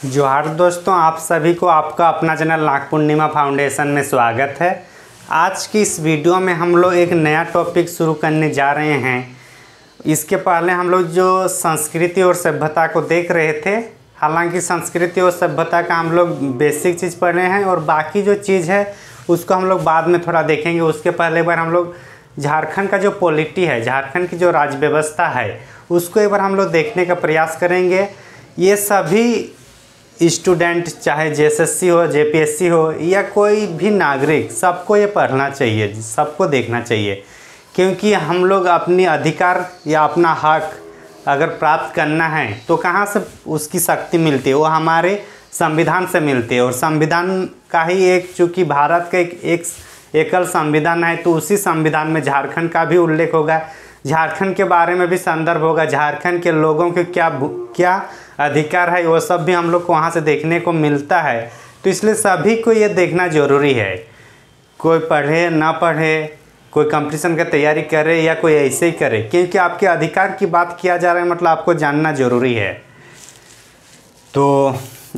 जोहार दोस्तों, आप सभी को आपका अपना चैनल नाग पूर्णिमा फाउंडेशन में स्वागत है। आज की इस वीडियो में हम लोग एक नया टॉपिक शुरू करने जा रहे हैं। इसके पहले हम लोग जो संस्कृति और सभ्यता को देख रहे थे, हालांकि संस्कृति और सभ्यता का हम लोग बेसिक चीज़ पढ़ रहे हैं और बाकी जो चीज़ है उसको हम लोग बाद में थोड़ा देखेंगे। उसके पहले बार हम लोग झारखंड का जो पॉलिटी है, झारखंड की जो राज्य व्यवस्था है, उसको एक बार हम लोग देखने का प्रयास करेंगे। ये सभी स्टूडेंट, चाहे जेएसएससी हो, जेपीएससी हो या कोई भी नागरिक, सबको ये पढ़ना चाहिए, सबको देखना चाहिए, क्योंकि हम लोग अपनी अधिकार या अपना हक अगर प्राप्त करना है तो कहाँ से उसकी शक्ति मिलती है? वो हमारे संविधान से मिलती है। और संविधान का ही एक, चूँकि भारत का एक एकल संविधान है, तो उसी संविधान में झारखंड का भी उल्लेख होगा, झारखंड के बारे में भी संदर्भ होगा, झारखंड के लोगों के क्या अधिकार है वो सब भी हम लोग को वहाँ से देखने को मिलता है। तो इसलिए सभी को ये देखना ज़रूरी है। कोई पढ़े ना पढ़े, कोई कंपटीशन की तैयारी करे या कोई ऐसे ही करे, क्योंकि आपके अधिकार की बात किया जा रहा है, मतलब आपको जानना ज़रूरी है। तो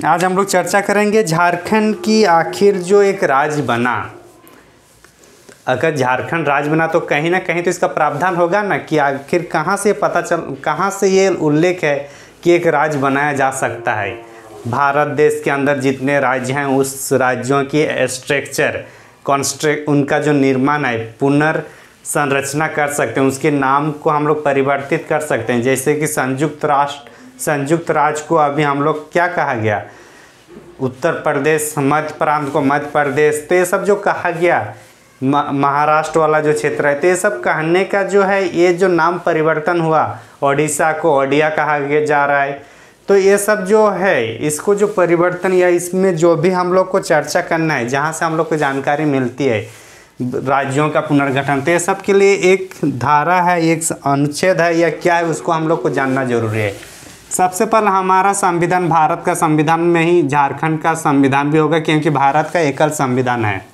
आज हम लोग चर्चा करेंगे झारखंड की आखिर जो एक राज्य बना। अगर झारखंड राज्य बना तो कहीं ना कहीं तो इसका प्रावधान होगा ना, कि आखिर कहाँ से ये उल्लेख है कि एक राज्य बनाया जा सकता है। भारत देश के अंदर जितने राज्य हैं, उस राज्यों की उनका जो निर्माण है, पुनर्संरचना कर सकते हैं, उसके नाम को हम लोग परिवर्तित कर सकते हैं। जैसे कि संयुक्त राज्य को अभी हम लोग क्या कहा गया, उत्तर प्रदेश, मध्य प्रांत को मध्य प्रदेश, तो ये सब जो कहा गया, महाराष्ट्र वाला जो क्षेत्र है, तो ये सब कहने का जो है, ये जो नाम परिवर्तन हुआ, ओडिशा को ओडिया कहा जा रहा है। तो ये सब जो है, इसको जो परिवर्तन या इसमें जो भी हम लोग को चर्चा करना है, जहाँ से हम लोग को जानकारी मिलती है राज्यों का पुनर्गठन, तो ये सब के लिए एक धारा है, एक अनुच्छेद है या क्या है, उसको हम लोग को जानना जरूरी है। सबसे पहले हमारा संविधान, भारत का संविधान में ही झारखंड का संविधान भी होगा, क्योंकि भारत का एकल संविधान है।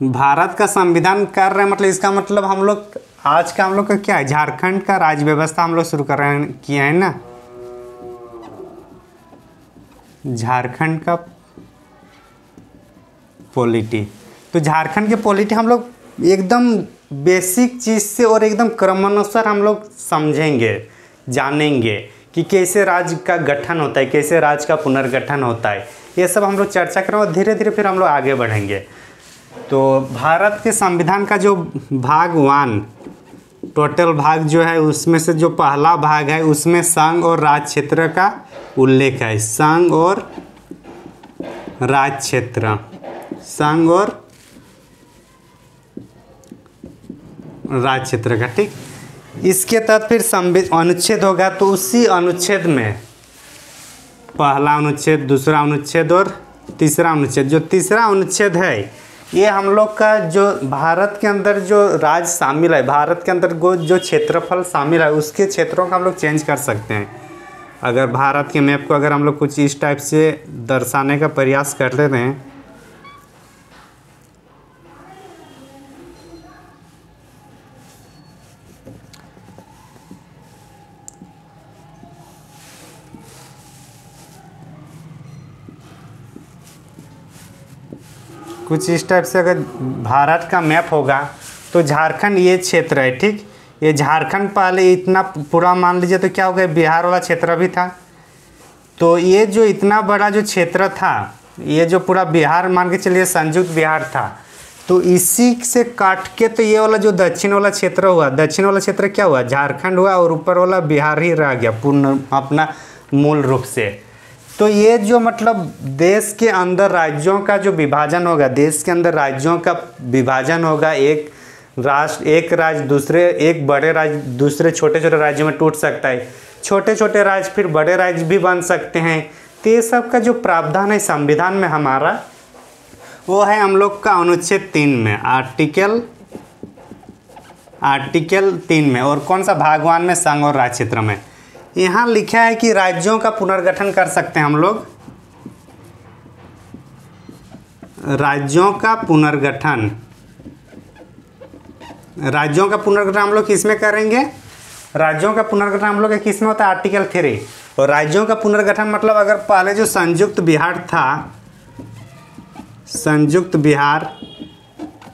भारत का संविधान कर रहे हैं, मतलब इसका मतलब हम लोग आज का हम लोग का क्या है, झारखंड का राज्य व्यवस्था हम लोग शुरू कर रहे हैं, किया है ना। झारखंड का पॉलिटी, तो झारखंड के पॉलिटी हम लोग एकदम बेसिक चीज़ से और एकदम क्रमानुसार हम लोग समझेंगे, जानेंगे कि कैसे राज्य का गठन होता है, कैसे राज्य का पुनर्गठन होता है। ये सब हम लोग चर्चा करें और धीरे धीरे फिर हम लोग आगे बढ़ेंगे। तो भारत के संविधान का जो भाग 1, टोटल भाग जो है, उसमें से जो पहला भाग है, उसमें संघ और राज्य क्षेत्र का उल्लेख है। संघ और राज्य क्षेत्र, संघ और राज्य क्षेत्र का, ठीक। इसके तहत फिर अनुच्छेद होगा, तो उसी अनुच्छेद में पहला अनुच्छेद, दूसरा अनुच्छेद और तीसरा अनुच्छेद। जो तीसरा अनुच्छेद है, ये हम लोग का जो भारत के अंदर जो राज्य शामिल है, भारत के अंदर जो क्षेत्रफल शामिल है, उसके क्षेत्रों का हम लोग चेंज कर सकते हैं। अगर भारत के मैप को अगर हम लोग कुछ इस टाइप से दर्शाने का प्रयास कर लेते हैं, कुछ इस टाइप से अगर भारत का मैप होगा, तो झारखंड ये क्षेत्र है, ठीक। ये झारखंड पहले इतना पूरा मान लीजिए, तो क्या हो गया, बिहार वाला क्षेत्र भी था। तो ये जो इतना बड़ा जो क्षेत्र था, ये जो पूरा बिहार मान के चलिए संयुक्त बिहार था, तो इसी से काट के तो ये वाला जो दक्षिण वाला क्षेत्र हुआ, दक्षिण वाला क्षेत्र क्या हुआ, झारखंड हुआ, और ऊपर वाला बिहार ही रह गया पूर्ण अपना मूल रूप से। तो ये जो मतलब देश के अंदर राज्यों का जो विभाजन होगा, देश के अंदर राज्यों का विभाजन होगा, एक राज्य दूसरे, एक बड़े राज्य दूसरे छोटे छोटे राज्यों में टूट सकता है, छोटे छोटे राज्य फिर बड़े राज्य भी बन सकते हैं। तो ये सब का जो प्रावधान है संविधान में हमारा, वो है हम लोग का अनुच्छेद 3 में, आर्टिकल 3 में। और कौन सा, भाग 1 में, संघ और राज्य क्षेत्र में। यहाँ लिखा है कि राज्यों का पुनर्गठन कर सकते हैं हम लोग, राज्यों का पुनर्गठन हम लोग किसमें करेंगे, राज्यों का पुनर्गठन हम लोग के किस में होता है, आर्टिकल 3। और राज्यों का पुनर्गठन मतलब अगर पहले जो संयुक्त बिहार था, संयुक्त बिहार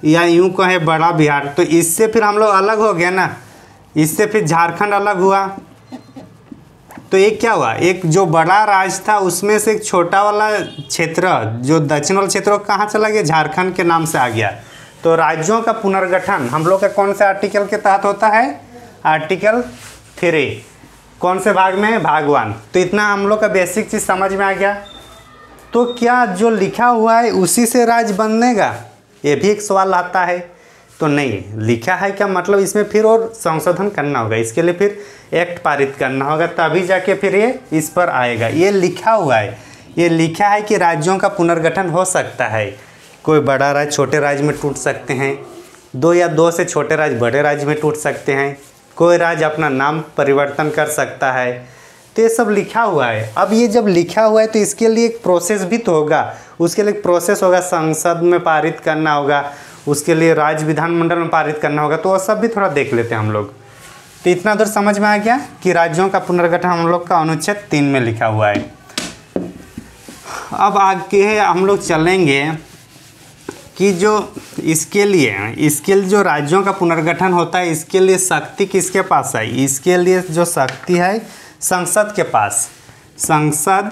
या यूं कहें बड़ा बिहार, तो इससे फिर हम लोग अलग हो गया ना, इससे फिर झारखंड अलग हुआ। तो एक क्या हुआ, एक जो बड़ा राज्य था उसमें से एक छोटा वाला क्षेत्र जो दक्षिण वाला क्षेत्र कहाँ चला गया, झारखंड के नाम से आ गया। तो राज्यों का पुनर्गठन हम लोग का कौन से आर्टिकल के तहत होता है, आर्टिकल 3। कौन से भाग में, भाग 1। तो इतना हम लोग का बेसिक चीज़ समझ में आ गया। तो क्या जो लिखा हुआ है उसी से राज्य बनेगा, ये भी एक सवाल आता है। तो नहीं, लिखा है क्या मतलब इसमें फिर और संशोधन करना होगा, इसके लिए फिर एक्ट पारित करना होगा, तभी जाके फिर ये इस पर आएगा। ये लिखा हुआ है, ये लिखा है कि राज्यों का पुनर्गठन हो सकता है। कोई बड़ा राज्य छोटे राज्य में टूट सकते हैं, 2 या 2 से छोटे राज्य बड़े राज्य में टूट सकते हैं, कोई राज्य अपना नाम परिवर्तन कर सकता है। तो ये सब लिखा हुआ है। अब ये जब लिखा हुआ है तो इसके लिए एक प्रोसेस भी तो होगा, उसके लिए एक प्रोसेस होगा, संसद में पारित करना होगा, उसके लिए राज्य विधानमंडल में पारित करना होगा। तो वो सब भी थोड़ा देख लेते हैं हम लोग। तो इतना दूर समझ में आ गया कि राज्यों का पुनर्गठन हम लोग का अनुच्छेद 3 में लिखा हुआ है। अब आगे हम लोग चलेंगे कि जो इसके लिए जो राज्यों का पुनर्गठन होता है, इसके लिए शक्ति किसके पास है, इसके लिए जो शक्ति है संसद के पास। संसद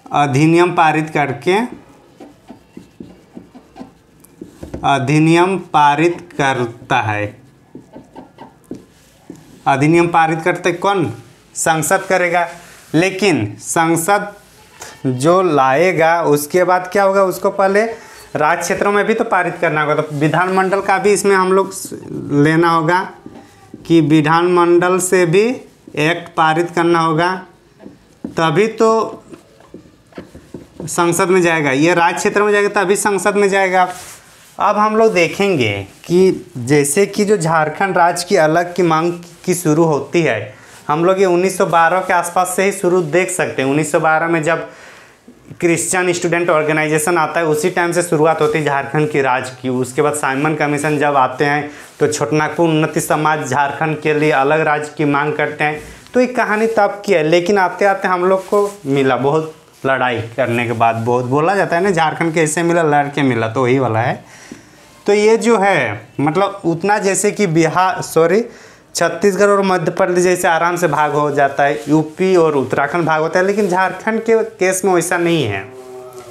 अधिनियम पारित करके, अधिनियम पारित करता है। अधिनियम पारित करते कौन, संसद करेगा। लेकिन संसद जो लाएगा उसके बाद क्या होगा, उसको पहले राज्य क्षेत्रों में भी तो पारित करना होगा। तो विधानमंडल का भी इसमें हम लोग लेना होगा कि विधानमंडल से भी एक्ट पारित करना होगा, तभी तो संसद में जाएगा। ये राज्य क्षेत्र में जाएगा तभी संसद में जाएगा। अब हम लोग देखेंगे कि जैसे कि जो झारखंड राज्य की अलग की मांग की शुरू होती है, हम लोग ये 1912 के आसपास से ही शुरू देख सकते हैं। 1912 में जब क्रिश्चियन स्टूडेंट ऑर्गेनाइजेशन आता है, उसी टाइम से शुरुआत होती है झारखंड की राज्य की। उसके बाद साइमन कमीशन जब आते हैं तो छोटनागपुर उन्नति समाज झारखंड के लिए अलग राज्य की मांग करते हैं। तो ये कहानी तब की है, लेकिन आते आते हम लोग को मिला, बहुत लड़ाई करने के बाद, बहुत बोला जाता है ना झारखंड कैसे मिला, लड़ के मिला, तो वही वाला है। तो ये जो है मतलब उतना जैसे कि छत्तीसगढ़ और मध्य प्रदेश जैसे आराम से भाग हो जाता है, यूपी और उत्तराखंड भाग होता है, लेकिन झारखंड के केस में वैसा नहीं है।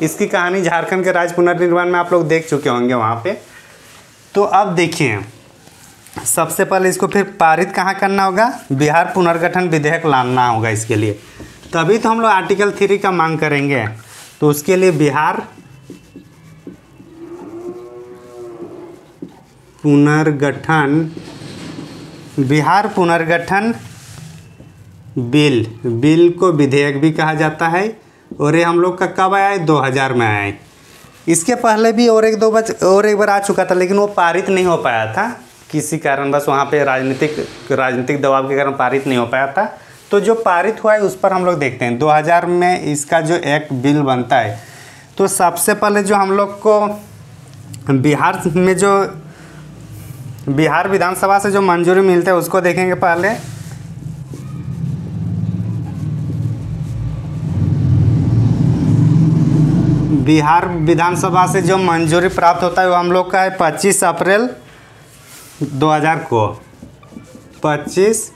इसकी कहानी झारखंड के राज्य पुनर्निर्माण में आप लोग देख चुके होंगे वहाँ पे। तो अब देखिए, सबसे पहले इसको फिर पारित कहाँ करना होगा, बिहार पुनर्गठन विधेयक लाना होगा इसके लिए, तभी तो हम लोग आर्टिकल 3 का मांग करेंगे। तो उसके लिए बिहार पुनर्गठन बिल को विधेयक भी कहा जाता है। और ये हम लोग का कब आया है, 2000 में आया है। इसके पहले भी और एक बार आ चुका था, लेकिन वो पारित नहीं हो पाया था किसी कारण, बस वहाँ पे राजनीतिक दबाव के कारण पारित नहीं हो पाया था। तो जो पारित हुआ है उस पर हम लोग देखते हैं 2000 में इसका जो एक्ट बिल बनता है। तो सबसे पहले जो हम लोग को बिहार में जो बिहार विधानसभा से जो मंजूरी मिलता है उसको देखेंगे। पहले बिहार विधानसभा से जो मंजूरी प्राप्त होता है वो हम लोग का है 25 अप्रैल 2000 को, 25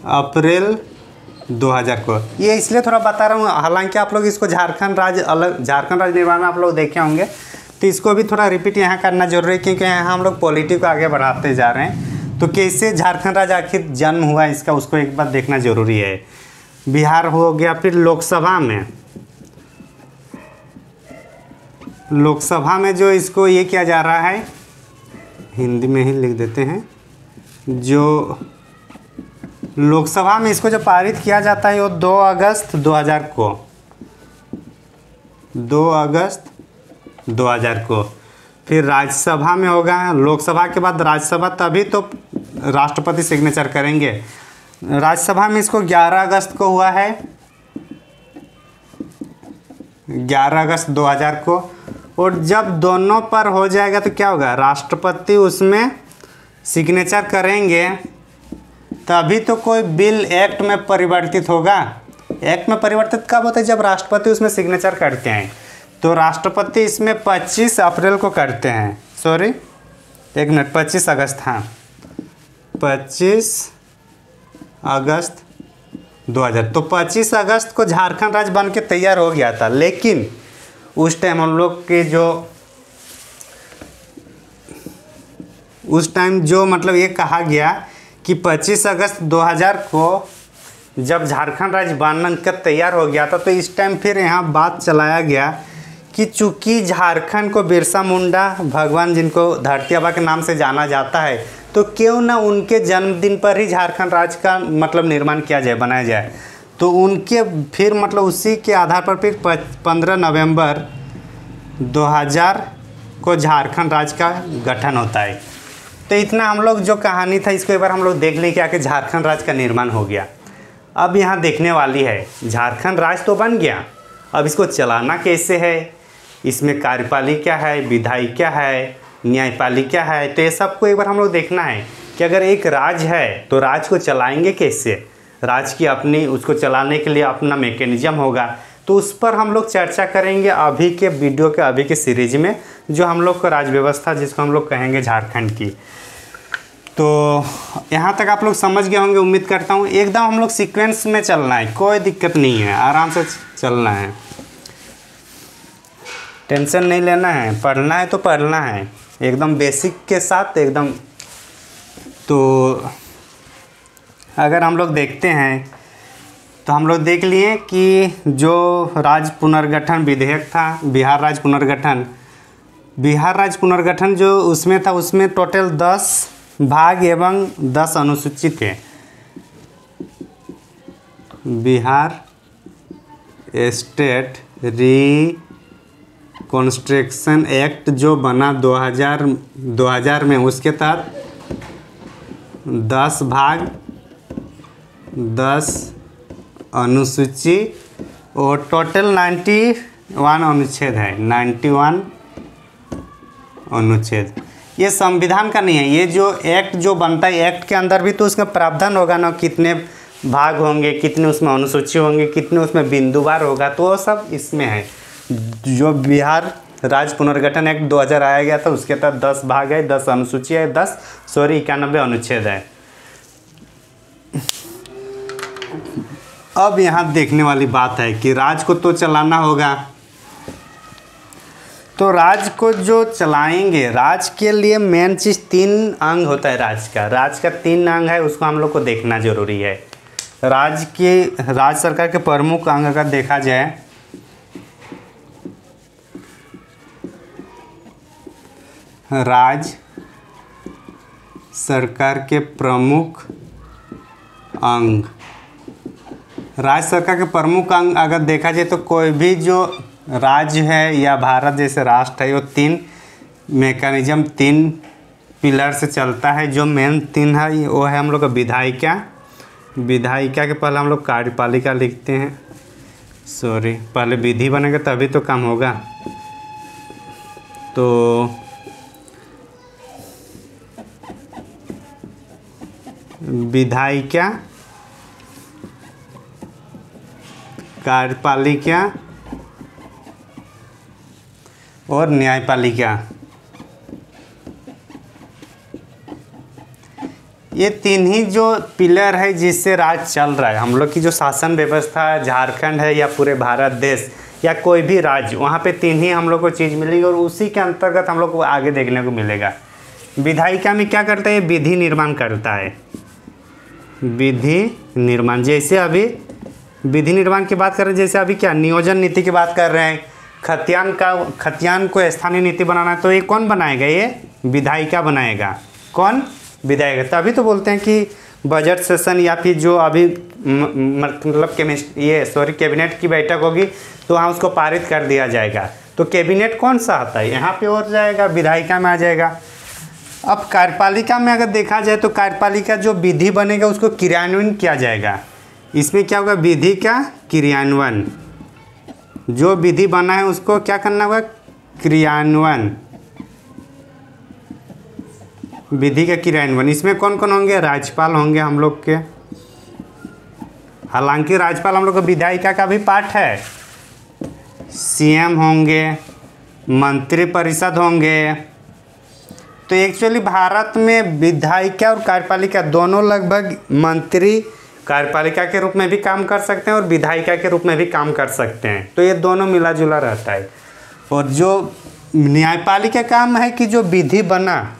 अप्रैल 2000 को। ये इसलिए थोड़ा बता रहा हूँ, हालांकि आप लोग इसको झारखंड राज्य निर्माण में आप लोग देखे होंगे, तो इसको भी थोड़ा रिपीट यहाँ करना जरूरी है, क्योंकि यहाँ हम लोग पॉलिटी को आगे बढ़ाते जा रहे हैं। तो कैसे झारखंड राज्य आखिर जन्म हुआ इसका, उसको एक बार देखना जरूरी है। बिहार हो गया। फिर लोकसभा में जो इसको ये किया जा रहा है, हिंदी में ही लिख देते हैं, जो लोकसभा में इसको जो पारित किया जाता है वो 2 अगस्त 2000 को, 2 अगस्त 2000 को। फिर राज्यसभा में होगा, लोकसभा के बाद राज्यसभा, तभी तो राष्ट्रपति सिग्नेचर करेंगे। राज्यसभा में इसको 11 अगस्त को हुआ है, 11 अगस्त 2000 को। और जब दोनों पर हो जाएगा तो क्या होगा, राष्ट्रपति उसमें सिग्नेचर करेंगे तभी तो कोई बिल एक्ट में परिवर्तित होगा। एक्ट में परिवर्तित कब होता है? जब राष्ट्रपति उसमें सिग्नेचर करते हैं। तो राष्ट्रपति इसमें 25 अप्रैल को करते हैं, सॉरी 1 मिनट, 25 अगस्त, हाँ 25 अगस्त 2000। तो 25 अगस्त को झारखंड राज्य बन के तैयार हो गया था, लेकिन उस टाइम हम लोग के उस टाइम जो मतलब ये कहा गया कि 25 अगस्त 2000 को जब झारखंड राज्य बनकर तैयार हो गया था, तो इस टाइम फिर यहाँ बात चलाया गया कि चूंकि झारखंड को बिरसा मुंडा भगवान जिनको धरती आबा के नाम से जाना जाता है, तो क्यों ना उनके जन्मदिन पर ही झारखंड राज्य का मतलब निर्माण किया जाए, बनाया जाए। तो उनके फिर मतलब उसी के आधार पर फिर 15 नवंबर 2000 को झारखंड राज्य का गठन होता है। तो इतना हम लोग जो कहानी था इसको एक बार हम लोग देख लें कि आके झारखंड राज्य का निर्माण हो गया। अब यहाँ देखने वाली है, झारखंड राज्य तो बन गया, अब इसको चलाना कैसे है, इसमें कार्यपालिका है, विधायिका है, न्यायपालिका है। तो ये सबको एक बार हम लोग देखना है कि अगर एक राज्य है तो राज्य को चलाएंगे कैसे, राज्य की अपनी उसको चलाने के लिए अपना मैकेनिज्म होगा। तो उस पर हम लोग चर्चा करेंगे अभी के वीडियो के अभी के सीरीज में, जो हम लोग को राज्य व्यवस्था जिसको हम लोग कहेंगे झारखंड की। तो यहाँ तक आप लोग समझ गए होंगे, उम्मीद करता हूँ। एकदम हम लोग सीक्वेंस में चलना है, कोई दिक्कत नहीं है, आराम से चलना है, टेंशन नहीं लेना है, पढ़ना है तो पढ़ना है एकदम बेसिक के साथ एकदम। तो अगर हम लोग देखते हैं तो हम लोग देख लिए कि जो राज्य पुनर्गठन विधेयक था, बिहार राज्य पुनर्गठन जो उसमें था, उसमें टोटल 10 भाग एवं 10 अनुसूची थे। बिहार स्टेट रिकॉन्स्ट्रक्शन एक्ट जो बना 2000 में, उसके तहत 10 भाग 10 अनुसूची और टोटल 91 अनुच्छेद है, 91 अनुच्छेद। ये संविधान का नहीं है, ये जो एक्ट जो बनता है, एक्ट के अंदर भी तो उसका प्रावधान होगा ना, कितने भाग होंगे, कितने उसमें अनुसूची होंगे, कितने उसमें बिंदुवार होगा, तो वो सब इसमें है। जो बिहार राज्य पुनर्गठन एक्ट 2000 आया गया था, उसके तहत 10 भाग है, 10 अनुसूची है, 91 अनुच्छेद है। अब यहाँ देखने वाली बात है कि राज्य को तो चलाना होगा, तो राज्य को जो चलाएंगे, राज्य के लिए मेन चीज़ 3 अंग होता है राज्य का 3 अंग है, उसको हम लोग को देखना जरूरी है। राज्य सरकार के प्रमुख अंग अगर देखा जाए, राज्य सरकार के प्रमुख अंग, राज्य सरकार के प्रमुख अंग अगर देखा जाए तो कोई भी जो राज्य है या भारत जैसे राष्ट्र है, वो 3 मैकेनिज्म 3 पिलर से चलता है। जो मेन 3 है वो है हम लोग का विधायिका के पहले हम लोग कार्यपालिका लिखते हैं, सॉरी पहले विधि बनेगा तभी तो काम होगा। तो विधायिका, कार्यपालिका और न्यायपालिका, ये 3 ही जो पिलर है जिससे राज्य चल रहा है। हम लोग की जो शासन व्यवस्था है, झारखंड है या पूरे भारत देश या कोई भी राज्य, वहाँ पे 3 ही हम लोग को चीज़ मिलेगी और उसी के अंतर्गत हम लोग को आगे देखने को मिलेगा। विधायिका में क्या करता है? विधि निर्माण करता है, विधि निर्माण। जैसे अभी विधि निर्माण की बात कर रहे हैं, जैसे अभी क्या नियोजन नीति की बात कर रहे हैं, खतियान को स्थानीय नीति बनाना है, तो ये कौन बनाएगा? ये विधायिका बनाएगा। कौन? विधायिका। तभी तो बोलते हैं कि बजट सेशन या फिर जो अभी मतलब कैबिनेट की बैठक होगी तो वहाँ उसको पारित कर दिया जाएगा। तो कैबिनेट कौन सा आता है? यहाँ पे और जाएगा, विधायिका में आ जाएगा। अब कार्यपालिका में अगर देखा जाए तो कार्यपालिका जो विधि बनेगा उसको क्रियान्वयन किया जाएगा। इसमें क्या होगा? विधि का क्रियान्वयन। जो विधि बना है उसको क्या करना होगा? क्रियान्वयन। विधि का क्रियान्वयन, इसमें कौन कौन होंगे? राज्यपाल होंगे हम लोग के। हालांकि राज्यपाल हम लोग का विधायिका का भी पार्ट है। सीएम होंगे, मंत्री परिषद होंगे। तो एक्चुअली भारत में विधायिका और कार्यपालिका दोनों लगभग मंत्री कार्यपालिका के रूप में भी काम कर सकते हैं और विधायिका के रूप में भी काम कर सकते हैं। तो ये दोनों मिला जुला रहता है। और जो न्यायपालिका काम है कि जो विधि बना,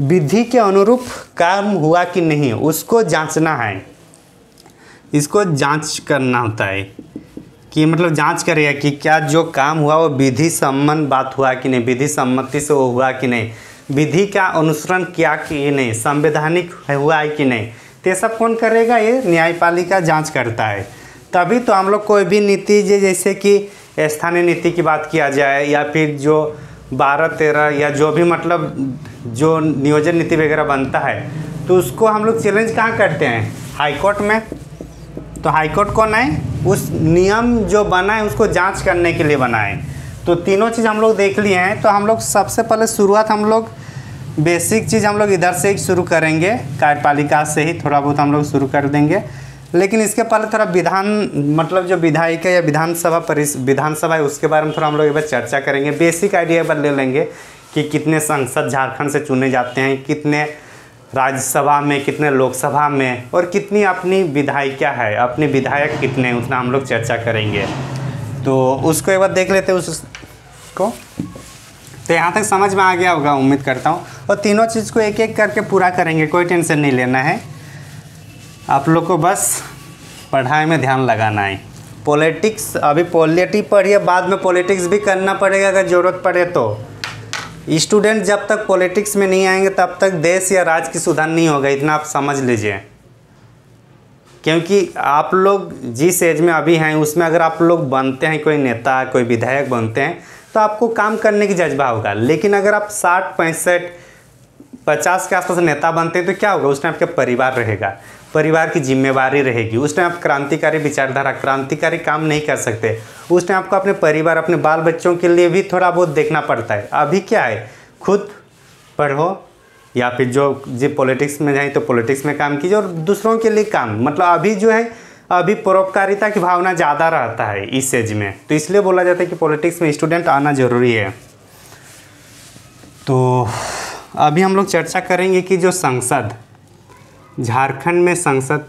विधि के अनुरूप काम हुआ कि नहीं उसको जांचना है, इसको जांच करना होता है कि मतलब जांच करेगा कि क्या जो काम हुआ वो विधि सम्मत बात हुआ कि नहीं, विधि सम्मति से वो हुआ कि नहीं, विधि का अनुसरण किया कि नहीं, संवैधानिक हुआ है कि नहीं। तो ये सब कौन करेगा? ये न्यायपालिका जांच करता है। तभी तो हम लोग कोई भी नीति जैसे कि स्थानीय नीति की बात किया जाए या फिर जो 12-13 या जो भी मतलब जो नियोजन नीति वगैरह बनता है तो उसको हम लोग चैलेंज कहाँ करते हैं? हाईकोर्ट में। तो हाईकोर्ट कौन है? उस नियम जो बना है उसको जांच करने के लिए बना है। तो तीनों चीज़ हम लोग देख लिए हैं। तो हम लोग सबसे पहले शुरुआत हम लोग बेसिक चीज़ हम लोग इधर से ही शुरू करेंगे, कार्यपालिका से ही थोड़ा बहुत हम लोग शुरू कर देंगे। लेकिन इसके पहले थोड़ा विधान मतलब जो विधायिका या विधानसभा है उसके बारे में थोड़ा हम लोग एक बार चर्चा करेंगे। बेसिक आइडिया एक बार ले लेंगे कि कितने सांसद झारखंड से चुने जाते हैं, कितने राज्यसभा में, कितने लोकसभा में, और कितनी अपनी विधायिका है, अपने विधायक कितने हैं, उतना हम लोग चर्चा करेंगे। तो उसको एक बार देख लेते हैं उसको। तो यहाँ तक समझ में आ गया होगा उम्मीद करता हूँ। और तीनों चीज़ को एक एक करके पूरा करेंगे, कोई टेंशन नहीं लेना है। आप लोग को बस पढ़ाई में ध्यान लगाना है। पॉलिटिक्स अभी पॉलिटी पढ़िए, बाद में पॉलिटिक्स भी करना पड़ेगा अगर ज़रूरत पड़े तो। स्टूडेंट जब तक पॉलिटिक्स में नहीं आएंगे तब तक देश या राज्य की सुधार नहीं होगा, इतना आप समझ लीजिए। क्योंकि आप लोग जिस एज में अभी हैं उसमें अगर आप लोग बनते हैं, कोई नेता कोई विधायक बनते हैं तो आपको काम करने की जज्बा होगा। लेकिन अगर आप 60, 65, 50 के आसपास नेता बनते हैं तो क्या होगा? उस टाइम आपका परिवार रहेगा, परिवार की जिम्मेवारी रहेगी। उस टाइम आप क्रांतिकारी विचारधारा, क्रांतिकारी काम नहीं कर सकते। उस टाइम आपको अपने परिवार, अपने बाल बच्चों के लिए भी थोड़ा बहुत देखना पड़ता है। अभी क्या है, खुद पढ़ो या फिर जो पॉलिटिक्स में जाए तो पॉलिटिक्स में काम कीजिए और दूसरों के लिए काम, मतलब अभी जो है अभी परोपकारिता की भावना ज़्यादा रहता है इस एज में। तो इसलिए बोला जाता है कि पॉलिटिक्स में स्टूडेंट आना ज़रूरी है। तो अभी हम लोग चर्चा करेंगे कि जो संसद, झारखंड में संसद,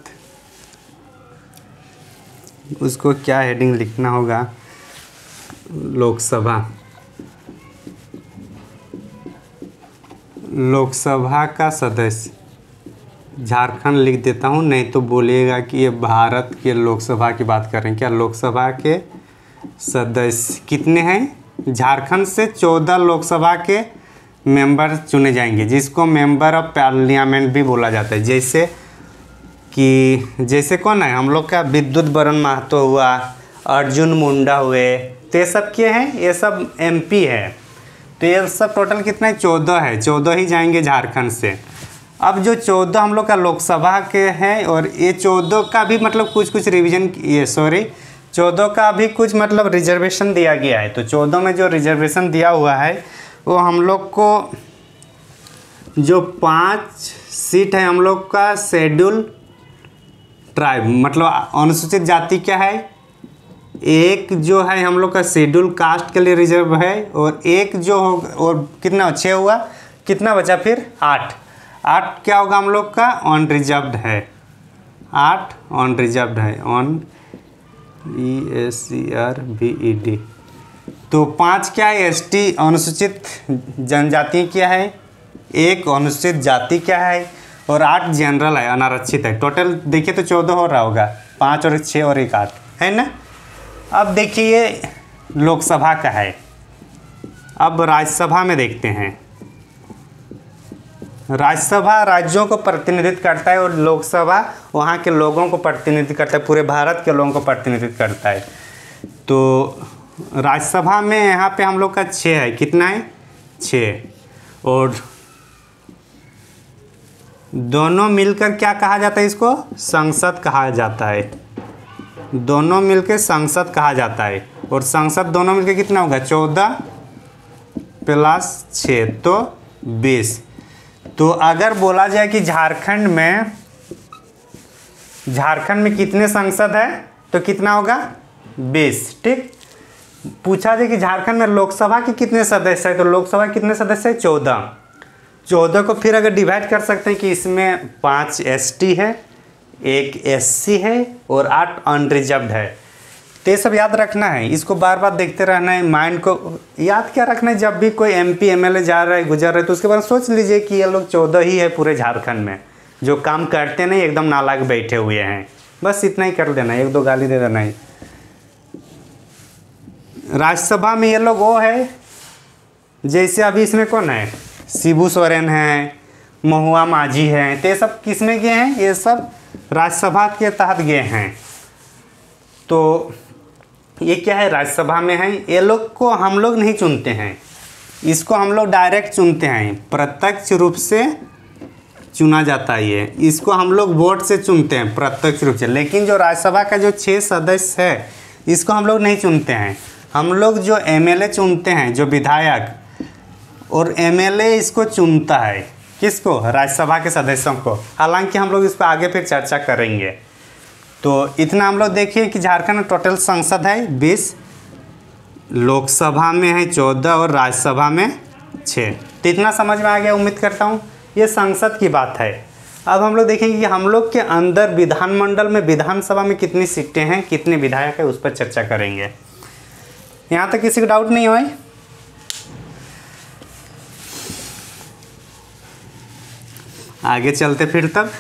उसको क्या हेडिंग लिखना होगा? लोकसभा। लोकसभा का सदस्य झारखंड लिख देता हूँ, नहीं तो बोलिएगा कि ये भारत के लोकसभा की बात कर रहे हैं। क्या लोकसभा के सदस्य कितने हैं? झारखंड से 14 लोकसभा के मेंबर चुने जाएंगे, जिसको मेंबर ऑफ पार्लियामेंट भी बोला जाता है। जैसे कौन है हम लोग का? विद्युत बरण महतो हुआ, अर्जुन मुंडा हुए, तो ये सब क्या है? ये सब एमपी है। तो ये सब टोटल कितना है? 14 है। 14 ही जाएंगे झारखंड से। अब जो 14 हम लोग का लोकसभा के हैं और ये 14 का भी मतलब कुछ रिवीजन, 14 का भी कुछ मतलब रिजर्वेशन दिया गया है। तो 14 में जो रिजर्वेशन दिया हुआ है वो हम लोग को जो 5 सीट है हम लोग का शेड्यूल ट्राइब, मतलब अनुसूचित जाति क्या है, एक जो है हम लोग का शेड्यूल कास्ट के लिए रिजर्व है, और एक जो हो और कितना 6 हुआ, कितना बचा फिर? 8 क्या होगा हम लोग का? ऑन रिजर्व्ड है। 8 ऑन रिजर्व्ड है, ऑन ESCRVED। तो 5 क्या है? ST अनुसूचित जनजाति क्या है, 1 अनुसूचित जाति क्या है, और 8 जनरल है, अनारक्षित है। टोटल देखिए तो 14 हो रहा होगा, 5 और 6 और 1 8 है ना। अब देखिए ये लोकसभा का है। अब राज्यसभा में देखते हैं। राज्यसभा राज्यों को प्रतिनिधित्व करता है और लोकसभा वहाँ के लोगों को प्रतिनिधित्व करता है, पूरे भारत के लोगों को प्रतिनिधित्व करता है। तो राज्यसभा में यहाँ पे हम लोग का 6 है, कितना है? 6। और दोनों मिलकर क्या कहा जाता है? इसको संसद कहा जाता है। दोनों मिलकर संसद कहा जाता है। और संसद दोनों मिलकर कितना होगा? 14 + 6 तो 20। तो अगर बोला जाए कि झारखंड में कितने सांसद है तो कितना होगा 20। ठीक, पूछा जाए कि झारखंड में लोकसभा के कितने सदस्य हैं तो लोकसभा के कितने सदस्य हैं 14 को फिर अगर डिवाइड कर सकते हैं कि इसमें 5 ST है, 1 SC है और 8 अनरिजर्व्ड है। तो ये सब याद रखना है, इसको बार बार देखते रहना है, माइंड को याद क्या रखना है। जब भी कोई MP MLA जा रहा है गुजर रहा है तो उसके बाद सोच लीजिए कि ये लोग 14 ही है पूरे झारखंड में जो काम करते नहीं, एकदम नालायक बैठे हुए हैं। बस इतना ही कर देना है, 1-2 गाली दे देना है। राज्यसभा में ये लोग वो है, जैसे अभी इसमें कौन है, शिबू सोरेन है, महुआ माझी हैं, तो ये सब किस में गए हैं, ये सब राज्यसभा के तहत गए हैं। तो ये क्या है, राज्यसभा में है। ये लोग को हम लोग नहीं चुनते हैं, इसको हम लोग डायरेक्ट चुनते हैं, प्रत्यक्ष रूप से चुना जाता है ये। इसको हम लोग वोट से चुनते हैं प्रत्यक्ष रूप से। लेकिन जो राज्यसभा का जो 6 सदस्य है इसको हम लोग नहीं चुनते हैं, हम लोग जो MLA चुनते हैं, जो विधायक, और MLA इसको चुनता है, किसको, राज्यसभा के सदस्यों को। हालांकि हम लोग इस पर आगे फिर चर्चा करेंगे। तो इतना हम लोग देखिए कि झारखंड में टोटल संसद है 20, लोकसभा में है 14 और राज्यसभा में 6। तो इतना समझ में आ गया उम्मीद करता हूँ। ये संसद की बात है। अब हम लोग देखेंगे कि हम लोग के अंदर विधानमंडल में, विधानसभा में कितनी सीटें हैं, कितने विधायक हैं, उस पर चर्चा करेंगे। यहाँ तक किसी को डाउट नहीं हो? आगे चलते फिर तब।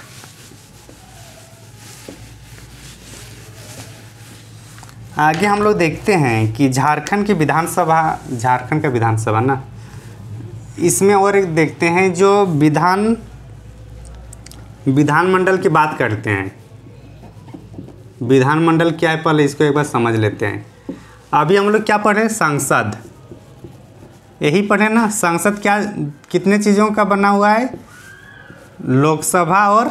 आगे हम लोग देखते हैं कि झारखंड की विधानसभा, झारखंड का विधानसभा ना, इसमें और एक देखते हैं जो विधानमंडल की बात करते हैं। विधानमंडल क्या है पहले इसको एक बार समझ लेते हैं। अभी हम लोग क्या पढ़े, संसद, यही पढ़े ना। संसद क्या, कितने चीज़ों का बना हुआ है, लोकसभा और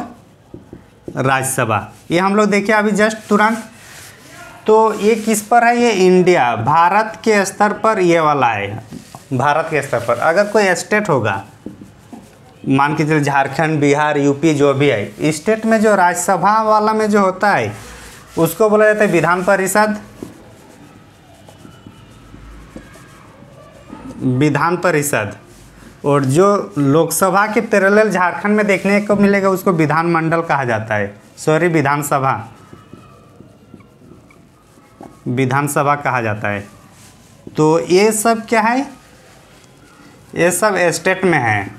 राज्यसभा। ये हम लोग देखे अभी जस्ट तुरंत। तो ये किस पर है, ये इंडिया, भारत के स्तर पर ये वाला है। भारत के स्तर पर अगर कोई स्टेट होगा, मान के चलिए झारखंड, बिहार, यूपी, जो भी है, स्टेट में जो राज्यसभा वाला में जो होता है उसको बोला जाता है विधान परिषद। विधान परिषद। और जो लोकसभा के पैरेलल झारखंड में देखने को मिलेगा उसको विधानमंडल कहा जाता है, सॉरी विधानसभा, विधानसभा कहा जाता है। तो ये सब क्या है, ये सब स्टेट में है,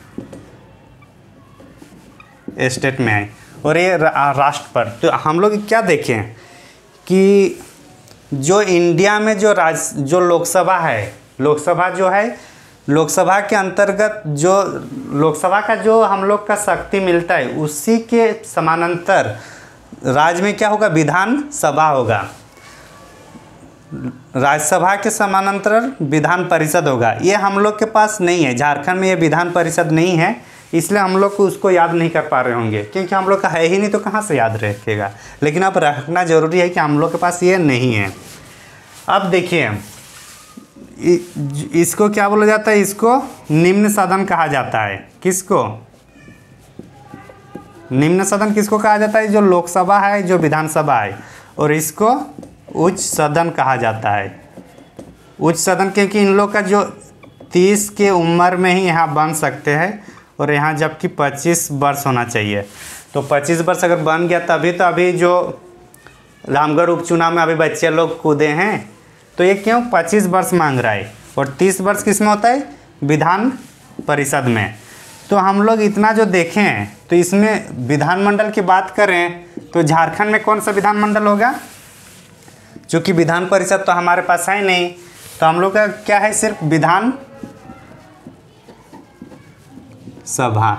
स्टेट में है। और ये राष्ट्र पर। तो हम लोग क्या देखें कि जो इंडिया में जो लोकसभा है, लोकसभा जो है, लोकसभा के अंतर्गत जो लोकसभा का जो हम लोग का शक्ति मिलता है उसी के समानांतर राज्य में क्या होगा, विधान सभा होगा। राज्यसभा के समानांतर विधान परिषद होगा। ये हम लोग के पास नहीं है, झारखंड में ये विधान परिषद नहीं है, इसलिए हम लोग को उसको याद नहीं कर पा रहे होंगे, क्योंकि हम लोग का है ही नहीं तो कहाँ से याद रखेगा। लेकिन अब रखना ज़रूरी है कि हम लोग के पास ये नहीं है। अब देखिए इसको क्या बोला जाता है, इसको निम्न सदन कहा जाता है। किसको, निम्न सदन किसको कहा जाता है, जो लोकसभा है, जो विधानसभा है। और इसको उच्च सदन कहा जाता है। उच्च सदन क्योंकि इन लोग का जो 30 के उम्र में ही यहाँ बन सकते हैं, और यहाँ जबकि 25 वर्ष होना चाहिए। तो 25 वर्ष अगर बन गया तभी तो अभी जो रामगढ़ उपचुनाव में अभी बच्चे लोग कूदे हैं, तो ये क्यों 25 वर्ष मांग रहा है। और 30 वर्ष किस में होता है, विधान परिषद में। तो हम लोग इतना जो देखें तो इसमें विधानमंडल की बात करें तो झारखंड में कौन सा विधानमंडल होगा, चूँकि विधान परिषद तो हमारे पास है नहीं, तो हम लोग का क्या है, सिर्फ विधान सभा।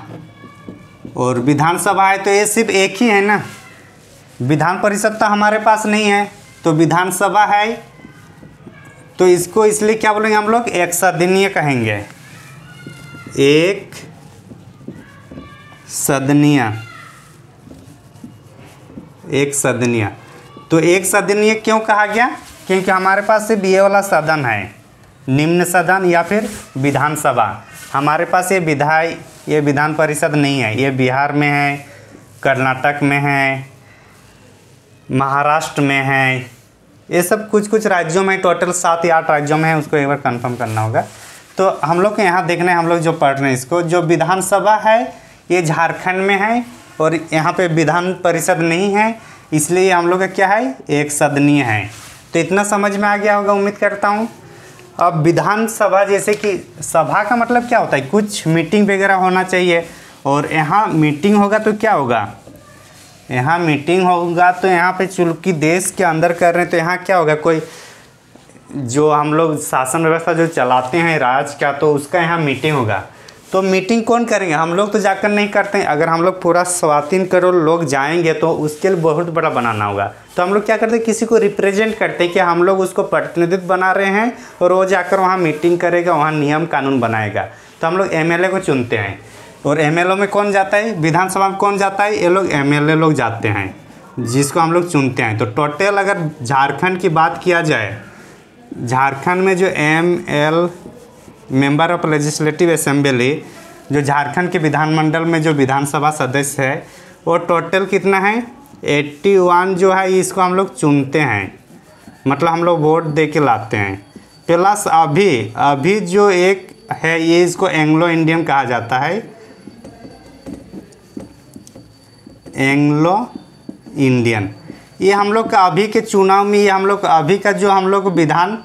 और विधानसभा है तो ये सिर्फ एक ही है ना, विधान परिषद तो हमारे पास नहीं है, तो विधानसभा है। तो इसको इसलिए क्या बोलेंगे हम लोग, एक सदनीय कहेंगे, एक सदनीय, एक सदनीय। तो एक सदनीय क्यों कहा गया, क्योंकि हमारे पास सिर्फ ये वाला सदन है, निम्न सदन या फिर विधानसभा। हमारे पास ये ये विधान परिषद नहीं है, ये बिहार में है, कर्नाटक में है, महाराष्ट्र में है, ये सब कुछ कुछ राज्यों में, टोटल 7 या 8 राज्यों में है, उसको एक बार कंफर्म करना होगा। तो हम लोग के यहाँ देखना है, हम लोग जो पढ़ रहे हैं इसको, जो विधानसभा है ये झारखंड में है और यहाँ पे विधान परिषद नहीं है, इसलिए हम लोग का क्या है, एक सदनीय है। तो इतना समझ में आ गया होगा उम्मीद करता हूँ। अब विधानसभा, जैसे कि सभा का मतलब क्या होता है, कुछ मीटिंग वगैरह होना चाहिए, और यहाँ मीटिंग होगा तो क्या होगा, यहाँ मीटिंग होगा तो यहाँ पे चूंकि देश के अंदर कर रहे हैं तो यहाँ क्या होगा, कोई जो हम लोग शासन व्यवस्था जो चलाते हैं राज का, तो उसका यहाँ मीटिंग होगा। तो मीटिंग कौन करेंगे, हम लोग तो जाकर नहीं करते हैं, अगर हम लोग पूरा 3.25 करोड़ लोग जाएंगे तो उसके लिए बहुत बड़ा बनाना होगा। तो हम लोग क्या करते हैं, किसी को रिप्रेजेंट करते हैं कि हम लोग उसको प्रतिनिधित्व बना रहे हैं और वो जाकर वहाँ मीटिंग करेगा, वहाँ नियम कानून बनाएगा। तो हम लोग MLA को चुनते हैं, और MLA में कौन जाता है, विधानसभा में कौन जाता है, ये लोग MLA लोग जाते हैं, जिसको हम लोग चुनते हैं। तो टोटल अगर झारखंड की बात किया जाए, झारखंड में जो ML member of legislative assembly, जो झारखंड के विधानमंडल में जो विधानसभा सदस्य है, वो टोटल कितना है, 81 जो है, इसको हम लोग चुनते हैं, मतलब हम लोग वोट दे के लाते हैं। प्लस अभी जो एक है, ये इसको एंग्लो इंडियन कहा जाता है, एंग्लो इंडियन। ये हम लोग का अभी के चुनाव में, ये हम लोग अभी का जो हम लोग विधान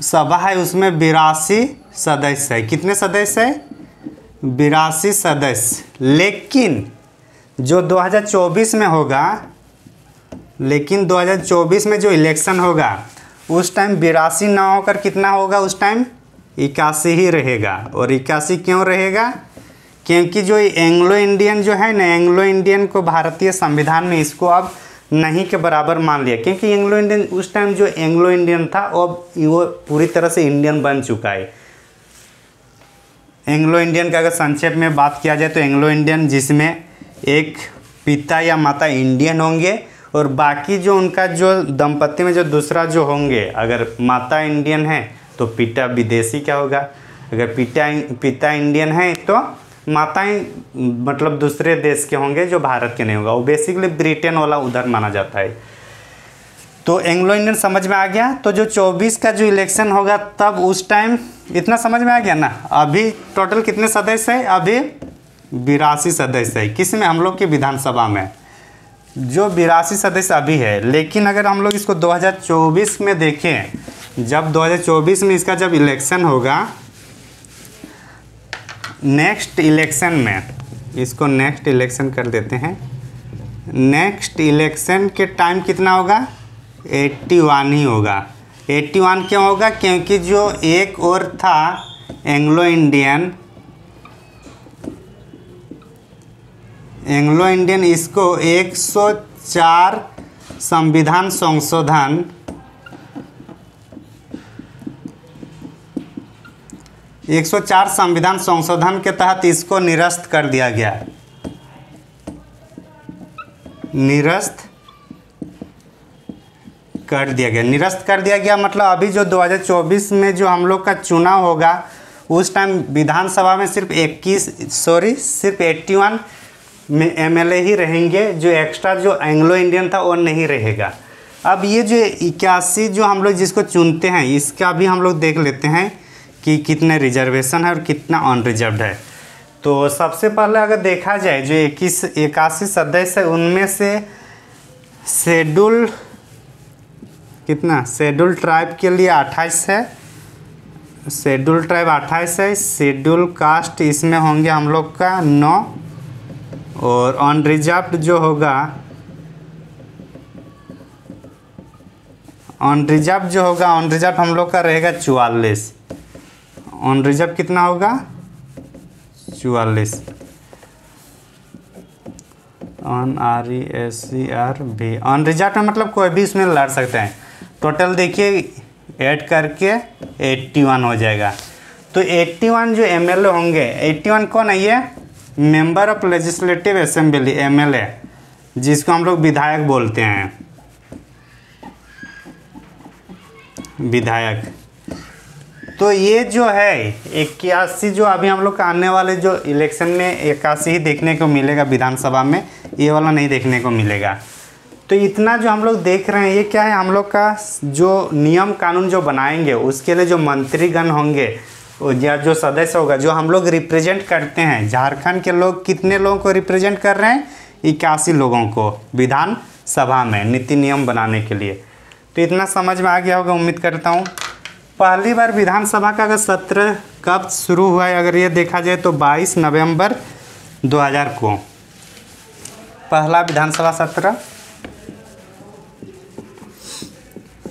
सभा है उसमें 82 सदस्य है। कितने सदस्य है, 82 सदस्य। लेकिन जो 2024 में होगा, लेकिन 2024 में जो इलेक्शन होगा उस टाइम 82 ना होकर कितना होगा, उस टाइम 81 ही रहेगा। और 81 क्यों रहेगा, क्योंकि जो एंग्लो इंडियन जो है ना, एंग्लो इंडियन को भारतीय संविधान में इसको अब नहीं के बराबर मान लिया, क्योंकि एंग्लो इंडियन उस टाइम जो एंग्लो इंडियन था अब वो पूरी तरह से इंडियन बन चुका है। एंग्लो इंडियन का अगर संक्षेप में बात किया जाए तो एंग्लो इंडियन जिसमें एक पिता या माता इंडियन होंगे और बाकी जो उनका जो दंपत्ति में जो दूसरा जो होंगे, अगर माता इंडियन है तो पिता विदेशी क्या होगा, अगर पिता इंडियन है तो माताएं मतलब दूसरे देश के होंगे जो भारत के नहीं होगा, वो बेसिकली ब्रिटेन वाला उधर माना जाता है। तो एंग्लो इंडियन समझ में आ गया। तो जो 24 का जो इलेक्शन होगा तब उस टाइम इतना समझ में आ गया ना। अभी टोटल कितने सदस्य है, अभी 82 सदस्य है। किस में, हम लोग की विधानसभा में जो 82 सदस्य अभी है। लेकिन अगर हम लोग इसको 2024 में देखें, जब 2024 में इसका जब इलेक्शन होगा, नेक्स्ट इलेक्शन में, इसको नेक्स्ट इलेक्शन कर देते हैं, नेक्स्ट इलेक्शन के टाइम कितना होगा, 81 ही होगा। 81 क्यों होगा, क्योंकि जो एक और था एंग्लो इंडियन इसको 104 संविधान संशोधन, 104 संविधान संशोधन के तहत इसको निरस्त कर दिया गया। निरस्त कर दिया गया मतलब अभी जो 2024 में जो हम लोग का चुनाव होगा उस टाइम विधानसभा में सिर्फ 81 में MLA ही रहेंगे, जो एक्स्ट्रा जो एंग्लो इंडियन था वो नहीं रहेगा। अब ये जो 81 जो हम लोग जिसको चुनते हैं, इसका भी हम लोग देख लेते हैं कि कितने रिजर्वेशन है और कितना अनरिजर्व्ड है। तो सबसे पहले अगर देखा जाए जो 81 सदस्य है उनमें से शेड्यूल कितना, शेड्यूल ट्राइब के लिए 28 है, शेड्यूल ट्राइब 28 है, शेड्यूल कास्ट इसमें होंगे हम लोग का 9, और अनरिजर्व्ड जो होगा, अनरिजर्व हम लोग का रहेगा 44। अनरिजर्व कितना होगा, 44। अनरिजर्व अनरिजर्व में मतलब कोई भी इसमें लड़ सकते हैं। टोटल देखिए ऐड करके 81 हो जाएगा। तो 81 जो MLA होंगे, 81 कौन है, ये member of legislative assembly MLA, जिसको हम लोग विधायक बोलते हैं, विधायक। तो ये जो है 81 जो अभी हम लोग का आने वाले जो इलेक्शन में 81 ही देखने को मिलेगा विधानसभा में, ये वाला नहीं देखने को मिलेगा। तो इतना जो हम लोग देख रहे हैं ये क्या है, हम लोग का जो नियम कानून जो बनाएंगे उसके लिए जो मंत्रीगण होंगे या जो सदस्य होगा, जो हम लोग रिप्रेजेंट करते हैं, झारखंड के लोग कितने लोगों को रिप्रेजेंट कर रहे हैं, 81 लोगों को विधानसभा में नीति नियम बनाने के लिए। तो इतना समझ में आ गया होगा उम्मीद करता हूँ। पहली बार विधानसभा का अगर सत्र कब शुरू हुआ है अगर ये देखा जाए तो 22 नवंबर 2000 को पहला विधानसभा सत्र,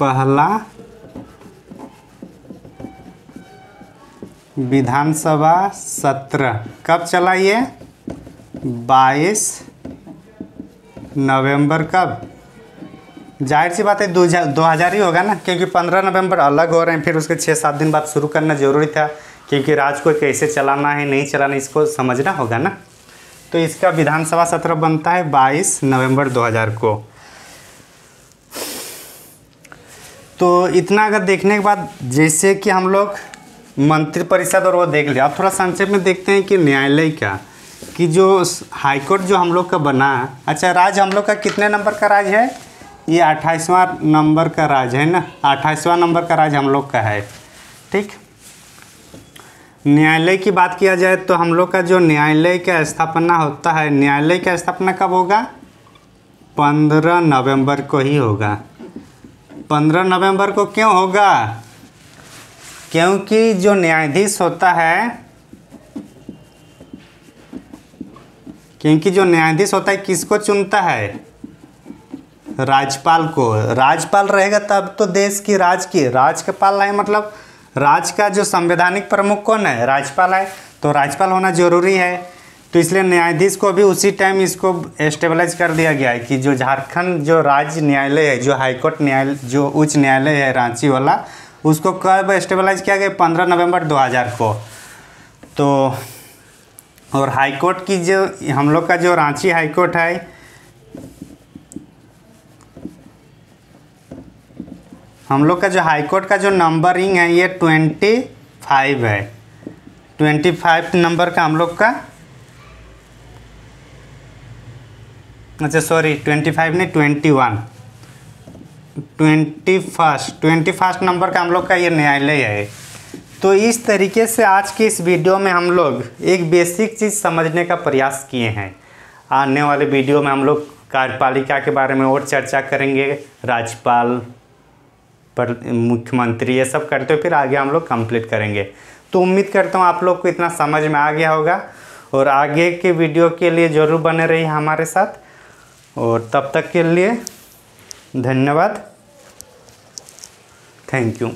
पहला विधानसभा सत्र कब चला ये, 22 नवंबर। कब, जाहिर सी बात है 2000 ही होगा ना, क्योंकि 15 नवंबर अलग हो रहे हैं, फिर उसके 6-7 दिन बाद शुरू करना ज़रूरी था, क्योंकि राज्य को कैसे चलाना है नहीं चलाना इसको समझना होगा ना। तो इसका विधानसभा सत्र बनता है 22 नवंबर 2000 को। तो इतना अगर देखने के बाद जैसे कि हम लोग मंत्रिपरिषद और वो देख लिया, अब थोड़ा संक्षेप में देखते हैं कि न्यायालय का, कि जो हाईकोर्ट जो हम लोग का बना, अच्छा राज्य हम लोग का कितने नंबर का राज्य है, ये 28वां नंबर का राज्य है ना, 28वां नंबर का राज्य हम लोग का है। ठीक, न्यायालय की बात किया जाए तो हम लोग का जो न्यायालय का स्थापना होता है, न्यायालय का स्थापना कब होगा, 15 नवंबर को ही होगा। 15 नवंबर को क्यों होगा, क्योंकि जो न्यायाधीश होता है, किसको चुनता है, राज्यपाल को। राज्यपाल रहेगा तब तो देश की राज्यपाल है, मतलब राज्य का जो संवैधानिक प्रमुख कौन है, राज्यपाल है, तो राज्यपाल होना जरूरी है। तो इसलिए न्यायाधीश को भी उसी टाइम इसको एस्टेबलाइज कर दिया गया है कि जो झारखंड जो राज्य न्यायालय है, जो हाईकोर्ट न्यायालय, जो उच्च न्यायालय है रांची वाला, उसको कब एस्टेबलाइज किया गया, 15 नवंबर 2000 को। तो और हाईकोर्ट की जो हम लोग का जो रांची हाईकोर्ट है, हम लोग का जो हाईकोर्ट का जो नंबरिंग है ये 25 है, 25 नंबर का हम लोग का, अच्छा सॉरी 25 नहीं 21 नंबर का हम लोग का ये न्यायालय है। तो इस तरीके से आज की इस वीडियो में हम लोग एक बेसिक चीज़ समझने का प्रयास किए हैं। आने वाले वीडियो में हम लोग कार्यपालिका के बारे में और चर्चा करेंगे, राज्यपाल पर मुख्यमंत्री ये सब करते हुए फिर आगे हम लोग कंप्लीट करेंगे। तो उम्मीद करता हूँ आप लोग को इतना समझ में आ गया होगा, और आगे के वीडियो के लिए ज़रूर बने रहिए हमारे साथ, और तब तक के लिए धन्यवाद, थैंक यू।